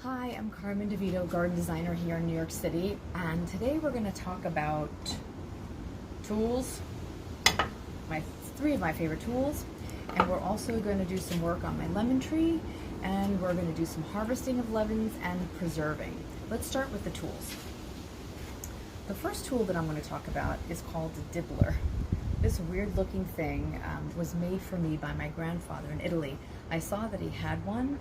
Hi, I'm Carmen DeVito, garden designer here in New York City, and today we're going to talk about tools, three of my favorite tools, and we're also going to do some work on my lemon tree, and we're going to do some harvesting of lemons and preserving. Let's start with the tools. The first tool that I'm going to talk about is called a dibbler. This weird looking thing was made for me by my grandfather in Italy. I saw that he had one,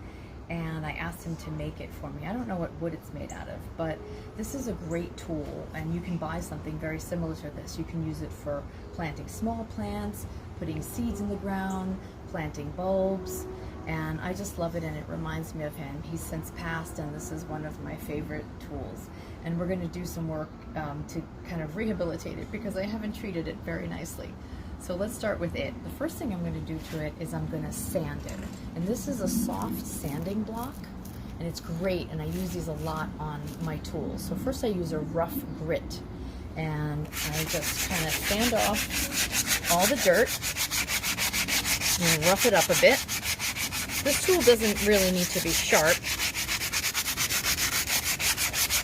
and I asked him to make it for me. I don't know what wood it's made out of, but this is a great tool, and you can buy something very similar to this. You can use it for planting small plants, putting seeds in the ground, planting bulbs, and I just love it, and it reminds me of him. He's since passed, and this is one of my favorite tools. And we're going to do some work to kind of rehabilitate it because I haven't treated it very nicely. So let's start with it. The first thing I'm going to do to it is I'm going to sand it. And this is a soft sanding block, and it's great, and I use these a lot on my tools. So first I use a rough grit, and I just kind of sand off all the dirt and rough it up a bit. This tool doesn't really need to be sharp.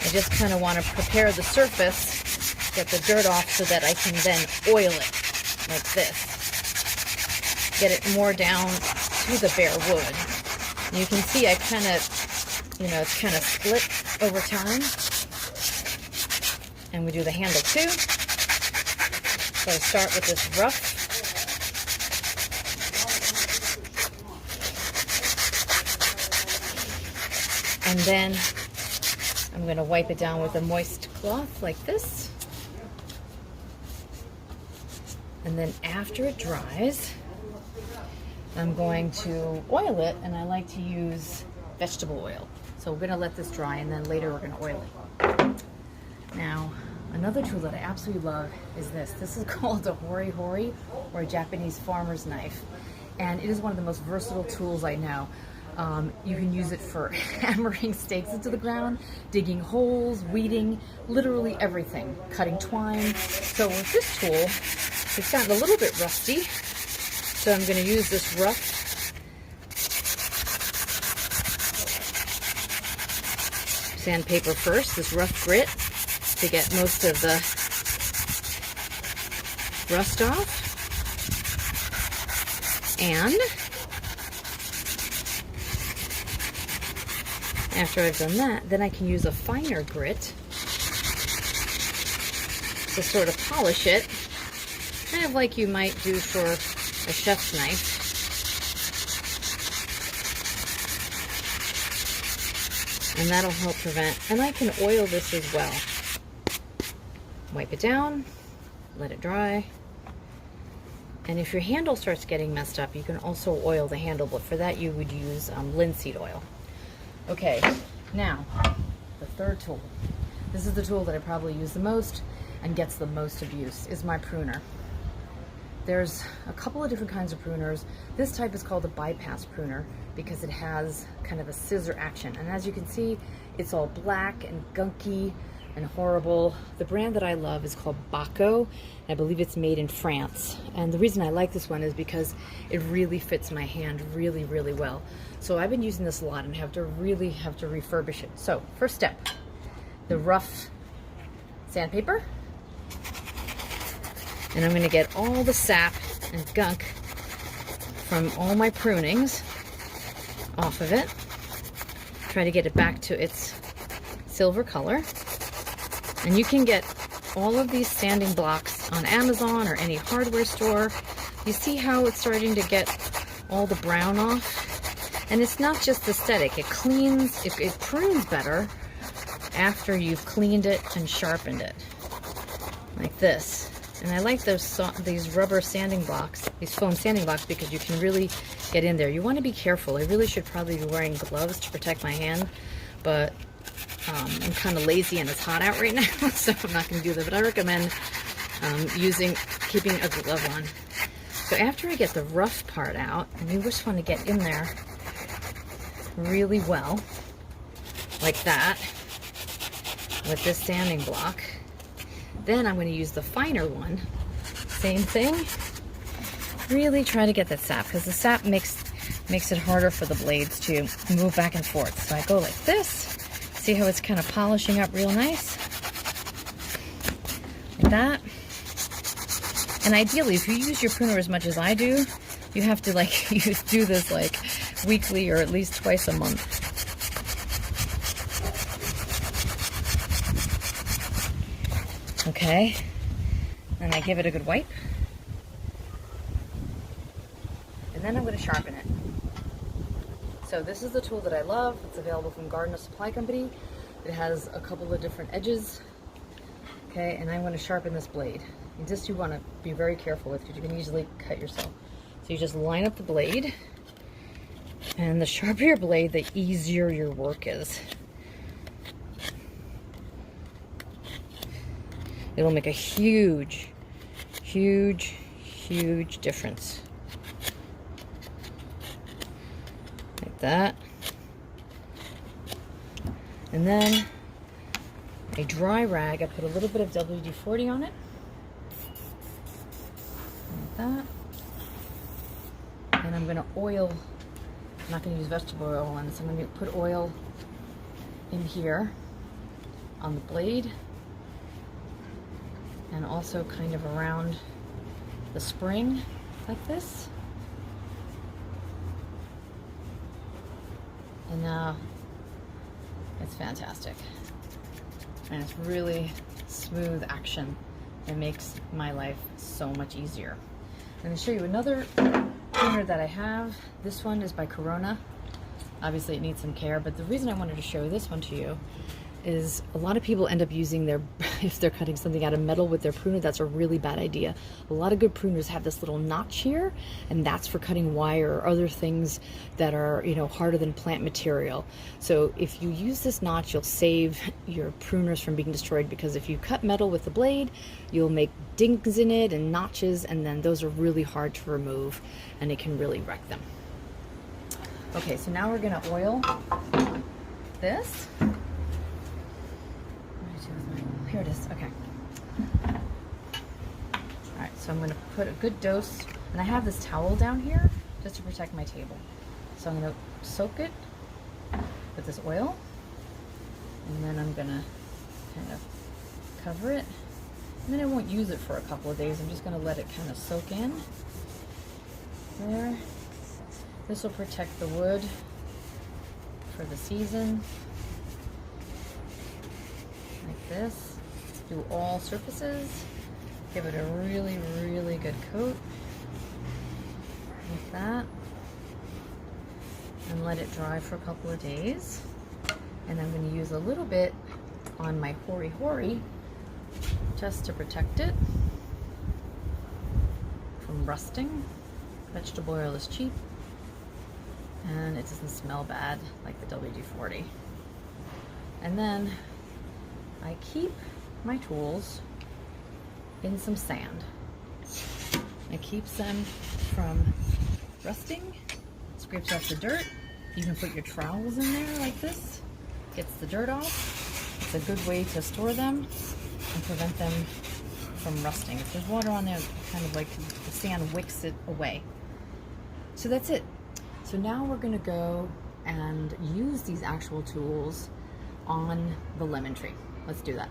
I just kind of want to prepare the surface, get the dirt off so that I can then oil it. Like this. Get it more down to the bare wood. And you can see I kind of, it's kind of split over time. And we do the handle too. So I start with this rough. And then I'm going to wipe it down with a moist cloth like this. And then after it dries, I'm going to oil it, and I like to use vegetable oil. So we're going to let this dry, and then later we're going to oil it. Now, another tool that I absolutely love is this. This is called a hori-hori, or a Japanese farmer's knife. And it is one of the most versatile tools I know. You can use it for hammering stakes into the ground, digging holes, weeding, literally everything, cutting twine. So with this tool, it's gotten a little bit rusty, so I'm going to use this rough sandpaper first, this rough grit, to get most of the rust off. And after I've done that, then I can use a finer grit to sort of polish it. Kind of like you might do for a chef's knife. And that'll help prevent, and I can oil this as well. Wipe it down, let it dry. And if your handle starts getting messed up, you can also oil the handle, but for that you would use linseed oil. Okay, now, the third tool. This is the tool that I probably use the most and gets the most abuse, is my pruner. There's a couple of different kinds of pruners. This type is called a bypass pruner because it has kind of a scissor action. And as you can see, it's all black and gunky and horrible. The brand that I love is called Baco. I believe it's made in France. And the reason I like this one is because it really fits my hand really, really well. So I've been using this a lot and really have to refurbish it. So first step, the rough sandpaper. And I'm going to get all the sap and gunk from all my prunings off of it. Try to get it back to its silver color. And you can get all of these sanding blocks on Amazon or any hardware store. You see how it's starting to get all the brown off? And it's not just aesthetic. It cleans, it prunes better after you've cleaned it and sharpened it. Like this. And I like these rubber sanding blocks, these foam sanding blocks, because you can really get in there. You want to be careful. I really should probably be wearing gloves to protect my hand, but I'm kind of lazy and it's hot out right now, so I'm not going to do that. But I recommend keeping a glove on. So after I get the rough part out, and you just want to get in there really well, like that, with this sanding block. Then I'm going to use the finer one. Same thing. Really try to get that sap, because the sap makes makes it harder for the blades to move back and forth. So I go like this. See how it's kind of polishing up real nice? Like that. And ideally, if you use your pruner as much as I do, you have to like do this like weekly or at least twice a month. Okay, and I give it a good wipe. And then I'm going to sharpen it. So this is the tool that I love. It's available from Garden Supply Company. It has a couple of different edges. Okay, and I'm going to sharpen this blade. And this you want to be very careful with because you can easily cut yourself. So you just line up the blade, and the sharper your blade, the easier your work is. It'll make a huge, huge, huge difference. Like that. And then a dry rag, I put a little bit of WD-40 on it. Like that. And I'm going to oil, I'm not going to use vegetable oil on this, I'm going to put oil in here on the blade and also kind of around the spring like this. And now it's fantastic. And it's really smooth action. It makes my life so much easier. I'm going to show you another pruner that I have. This one is by Corona. Obviously it needs some care, but the reason I wanted to show this one to you is a lot of people end up using their, if they're cutting something out of metal with their pruner, that's a really bad idea. A lot of good pruners have this little notch here, and that's for cutting wire or other things that are, you know, harder than plant material. So if you use this notch, you'll save your pruners from being destroyed, because if you cut metal with the blade, you'll make dings in it and notches, and then those are really hard to remove, and it can really wreck them. Okay, so now we're gonna oil this. Here it is, okay. All right, so I'm gonna put a good dose, and I have this towel down here just to protect my table. So I'm gonna soak it with this oil, and then I'm gonna kind of cover it. And then I won't use it for a couple of days. I'm just gonna let it kind of soak in. There. This will protect the wood for the season. Like this. Do all surfaces. Give it a really, really good coat. Like that. And let it dry for a couple of days. And I'm going to use a little bit on my hori just to protect it from rusting. Vegetable oil is cheap, and it doesn't smell bad like the WD-40. And then I keep my tools in some sand. It keeps them from rusting, scrapes off the dirt. You can put your trowels in there like this, gets the dirt off. It's a good way to store them and prevent them from rusting. If there's water on there, kind of like the sand wicks it away. So that's it. So now we're gonna go and use these actual tools on the lemon tree. Let's do that.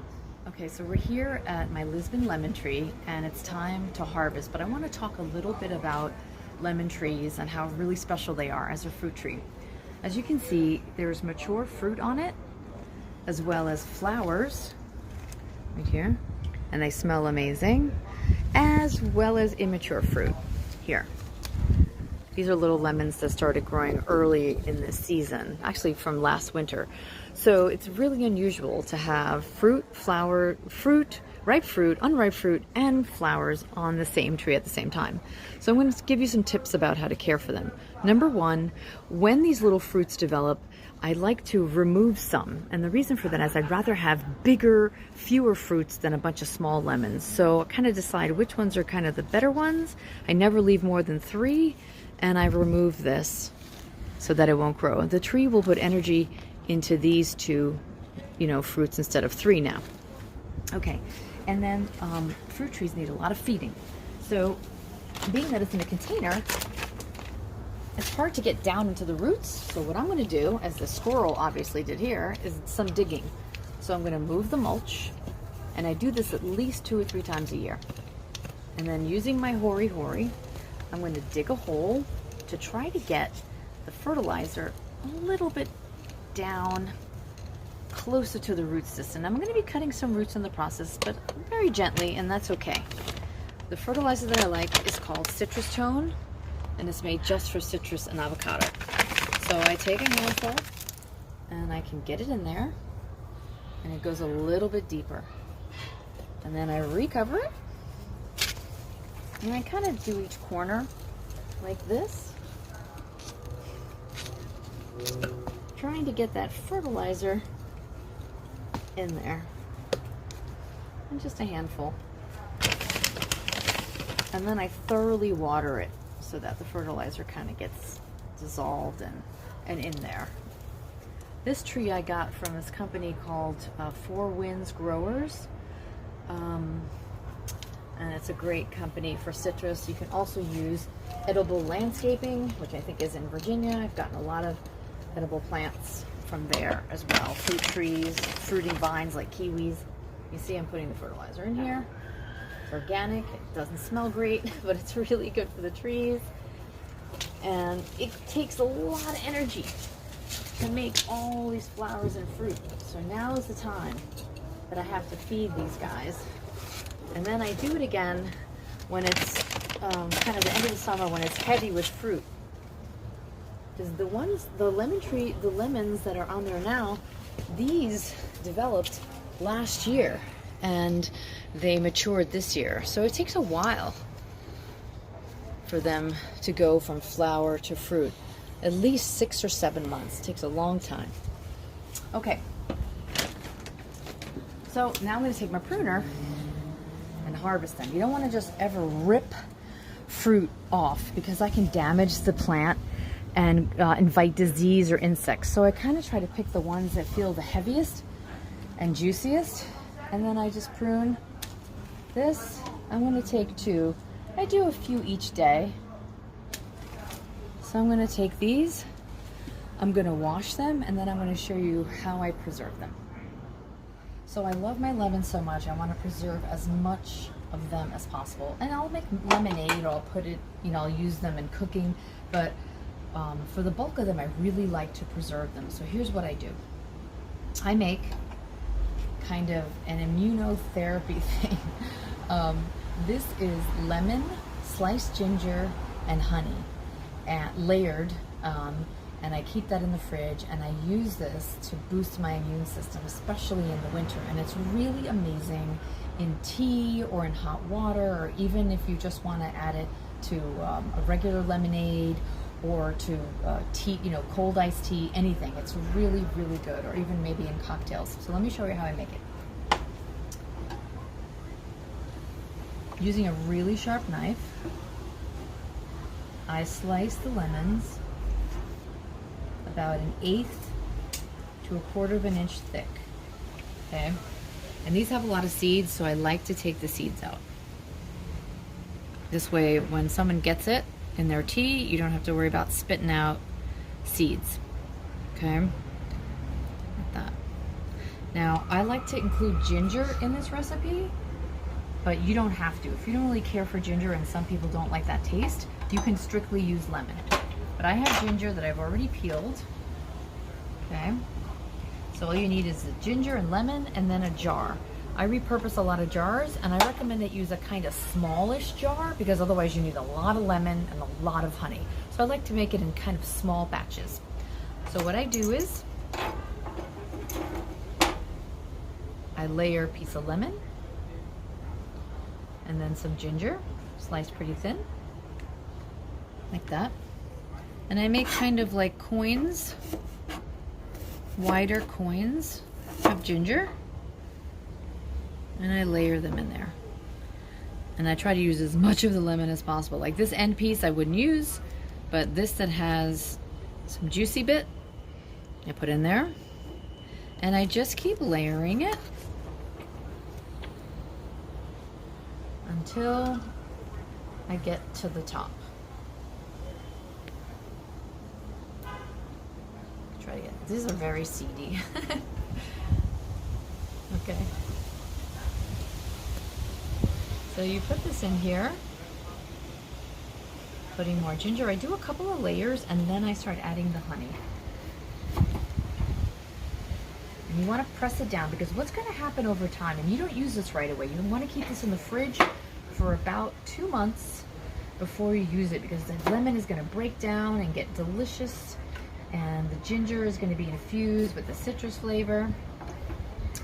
Okay, so we're here at my Lisbon lemon tree, and it's time to harvest, but I want to talk a little bit about lemon trees and how really special they are as a fruit tree. As you can see, there's mature fruit on it, as well as flowers right here, and they smell amazing, as well as immature fruit here. These are little lemons that started growing early in this season, actually from last winter. So it's really unusual to have fruit, ripe fruit, unripe fruit, and flowers on the same tree at the same time. So I'm going to give you some tips about how to care for them. Number one, when these little fruits develop, I like to remove some. And the reason for that is I'd rather have bigger, fewer fruits than a bunch of small lemons. So I kind of decide which ones are kind of the better ones. I never leave more than 3, and I remove this so that it won't grow. The tree will put energy into these 2, fruits instead of 3 now. Okay, and then fruit trees need a lot of feeding. So being that it's in a container, it's hard to get down into the roots. So what I'm going to do, as the squirrel obviously did here, is some digging. So I'm going to move the mulch, and I do this at least 2 or 3 times a year. And then using my hori, I'm going to dig a hole to try to get the fertilizer a little bit down closer to the root system. I'm going to be cutting some roots in the process, but very gently, and that's okay. The fertilizer that I like is called Citrus Tone, and it's made just for citrus and avocado. So I take a handful and I can get it in there, and it goes a little bit deeper. And then I recover it, and I kind of do each corner like this, trying to get that fertilizer in there, and just a handful. And then I thoroughly water it so that the fertilizer kind of gets dissolved and in there. This tree I got from this company called Four Winds Growers. And it's a great company for citrus. You can also use Edible Landscaping, which I think is in Virginia. I've gotten a lot of edible plants from there as well. Fruit trees, fruiting vines like kiwis. You see I'm putting the fertilizer in here. It's organic, it doesn't smell great, but it's really good for the trees. And it takes a lot of energy to make all these flowers and fruit. So now is the time that I have to feed these guys. And then I do it again when it's kind of the end of the summer, when it's heavy with fruit. Because the lemons that are on there now, these developed last year and they matured this year. So it takes a while for them to go from flower to fruit. At least 6 or 7 months. It takes a long time. Okay. So now I'm going to take my pruner and harvest them. You don't want to just ever rip fruit off, because I can damage the plant and invite disease or insects. So I kind of try to pick the ones that feel the heaviest and juiciest, and then I just prune this. I'm going to take 2. I do a few each day. So I'm going to take these, I'm going to wash them, and then I'm going to show you how I preserve them. So I love my lemons so much, I want to preserve as much of them as possible. And I'll make lemonade, or I'll put it, I'll use them in cooking, but for the bulk of them, I really like to preserve them. So here's what I do. I make kind of an immunotherapy thing. This is lemon, sliced ginger, and honey, and layered, and I keep that in the fridge, and I use this to boost my immune system, especially in the winter. And it's really amazing in tea or in hot water, or even if you just want to add it to a regular lemonade or to tea, cold iced tea, anything. It's really, really good, or even maybe in cocktails. So let me show you how I make it. Using a really sharp knife, I slice the lemons about 1/8 to 1/4 of an inch thick, okay? And these have a lot of seeds, so I like to take the seeds out. This way, when someone gets it in their tea, you don't have to worry about spitting out seeds, okay? Like that. Now, I like to include ginger in this recipe, but you don't have to. If you don't really care for ginger, and some people don't like that taste, you can strictly use lemon. But I have ginger that I've already peeled, okay? So all you need is the ginger and lemon, and then a jar. I repurpose a lot of jars, and I recommend that you use a kind of smallish jar, because otherwise you need a lot of lemon and a lot of honey. So I like to make it in kind of small batches. So what I do is I layer a piece of lemon, and then some ginger, sliced pretty thin, like that. And I make kind of like coins, wider coins of ginger, and I layer them in there. And I try to use as much of the lemon as possible. Like this end piece I wouldn't use, but this that has some juicy bit, I put in there. And I just keep layering it until I get to the top. these are very seedy. Okay. So you put this in here. Putting more ginger. I do a couple of layers and then I start adding the honey. And you want to press it down because what's going to happen over time, and you don't use this right away, you want to keep this in the fridge for about 2 months before you use it, because the lemon is going to break down and get delicious, and the ginger is going to be infused with the citrus flavor.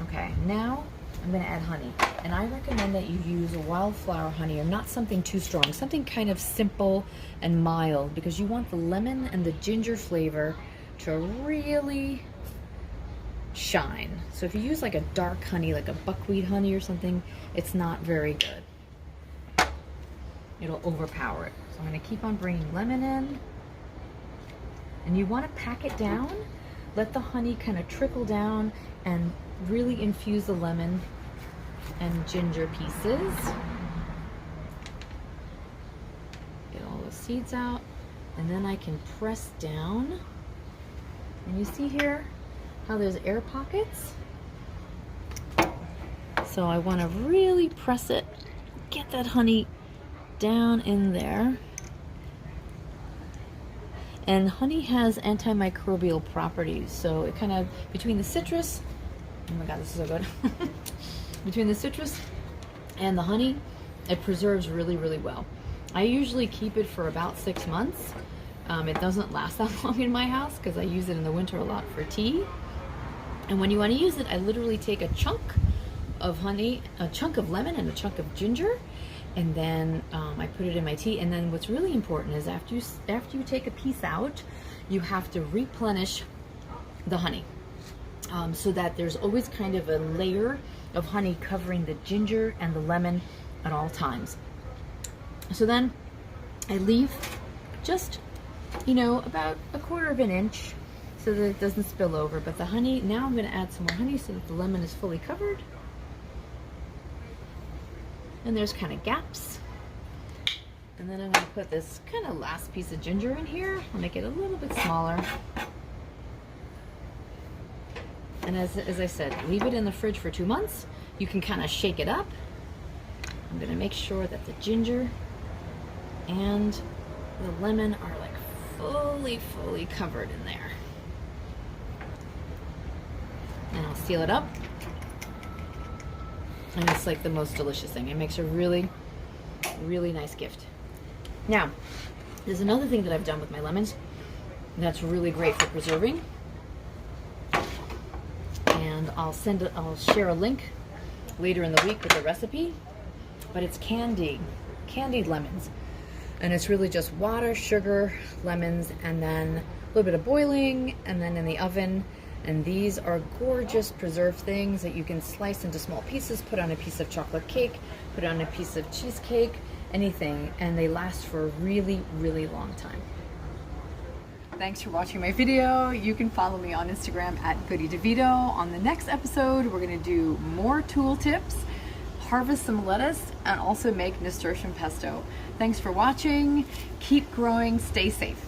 Okay, now I'm going to add honey, and I recommend that you use a wildflower honey, or not something too strong, something kind of simple and mild, because you want the lemon and the ginger flavor to really shine. So if you use like a dark honey, like a buckwheat honey or something, it's not very good. It'll overpower it. So I'm going to keep on bringing lemon in, and you want to pack it down, let the honey kind of trickle down and really infuse the lemon and ginger pieces. Get all the seeds out, and then I can press down, and you see here how there's air pockets. So I want to really press it, get that honey down in there. And honey has antimicrobial properties, so it kind of, between the citrus, oh my god, this is so good. Between the citrus and the honey, it preserves really, really well. I usually keep it for about 6 months. It doesn't last that long in my house because I use it in the winter a lot for tea. And when you want to use it, I literally take a chunk of honey, a chunk of lemon, and a chunk of ginger, and then I put it in my tea. And then what's really important is after you take a piece out, you have to replenish the honey, so that there's always kind of a layer of honey covering the ginger and the lemon at all times. So then I leave just, you know, about 1/4 of an inch so that it doesn't spill over. But the honey, now I'm going to add some more honey so that the lemon is fully covered. And there's kind of gaps. And then I'm going to put this kind of last piece of ginger in here. I'll make it a little bit smaller. And as I said, leave it in the fridge for 2 months. You can kind of shake it up. I'm going to make sure that the ginger and the lemon are like fully covered in there. And I'll seal it up. And it's like the most delicious thing. It makes a really, really nice gift. Now, there's another thing that I've done with my lemons that's really great for preserving. And I'll share a link later in the week with the recipe. But it's candied lemons. And it's really just water, sugar, lemons, and then a little bit of boiling, and then in the oven. And these are gorgeous preserved things that you can slice into small pieces, put on a piece of chocolate cake, put on a piece of cheesecake, anything, and they last for a really, really long time. Thanks for watching my video. You can follow me on Instagram at DeVito. On the next episode, we're gonna do more tool tips, harvest some lettuce, and also make nasturtium pesto. Thanks for watching. Keep growing, stay safe.